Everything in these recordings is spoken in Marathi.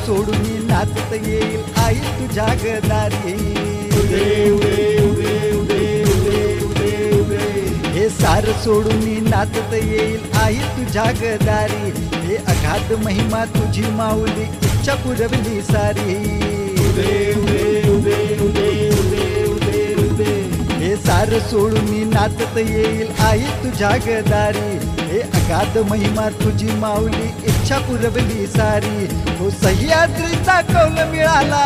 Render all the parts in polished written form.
सोडून नाचत येईल आई तुझ्या गदारी हे सार सोडून नाचत येईल आई तुझ्या गदारी हे अगाध महिमा तुझी माऊली इच्छा पुरवली सारी हे सार सोडून नाचत येईल आई तुझ्या गदारी हे अगाध महिमा तुझी माऊली इच्छा पुरवली सारी हो सह्याद्रीचा कौल मिळाला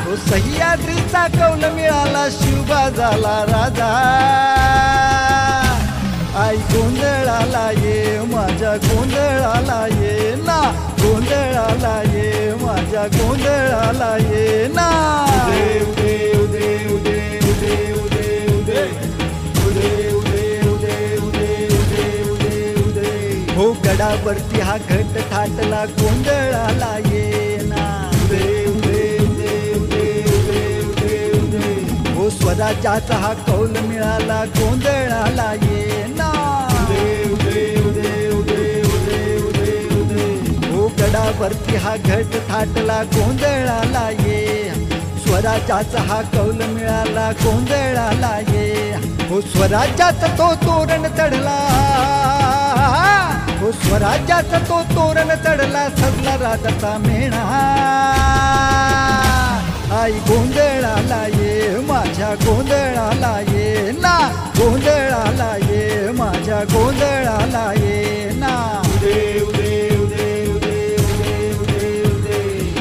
हो सह्याद्रीचा कौल मिळाला शिवबा झाला राजा आई गोंधळाला ये माझ्या गोंधळाला ये ना गोंधळाला ये माझ्या गोंधळाला ये ना हो गडावरती हा घट थाटला गोंधळाला ये ना हो स्वराज्याचा हा कौल मिळाला गोंधळाला ये ना हो गडावरती हा घट थाटला गोंधळाला ये स्वराज्याचा हा कौल मिळाला गोंधळाला ये हो स्वराज्याचा तो तोरण चढला हो स्वराज्याचा तो तोरण चढला सजला राजाचा मेणा आई गोंधळाला ये माझ्या गोंधळाला ये ना गोंधळाला ये माझ्या गोंधळाला ये ना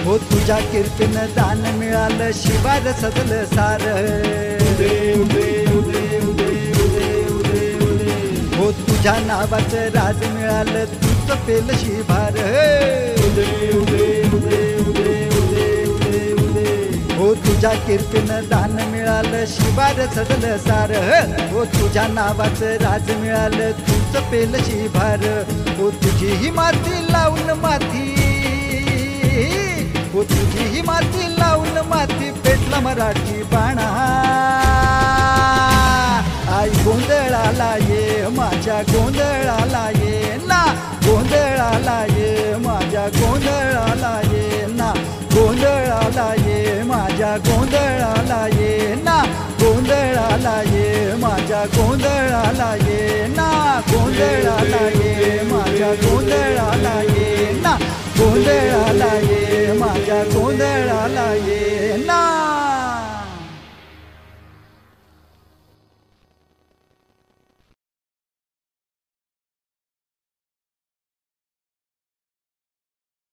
हो तुझ्या कीर्तीनं दान मिळालं शिवार सजलं सार हो तुझ्या नावाचं राज मिळालं तुझं पेल शिभार हो तुझ्या कीर्तीनं दान मिळालं शिवार सजलं सार हो तुझ्या नावाचं राज मिळालं तुझं पेल शिभार हो तुझी ही माती लावून माती हो तुझी ही माती लावून माती पेटला मराठी बाणा आई गोंधळाला ये माझ्या गोंधळाला ये ना गोंधळाला ये माझ्या गोंधळाला ये ना गोंधळाला ये माझ्या गोंधळाला ये ना गोंधळाला ये माझ्या गोंधळाला ये ना गोंधळाला ये माझ्या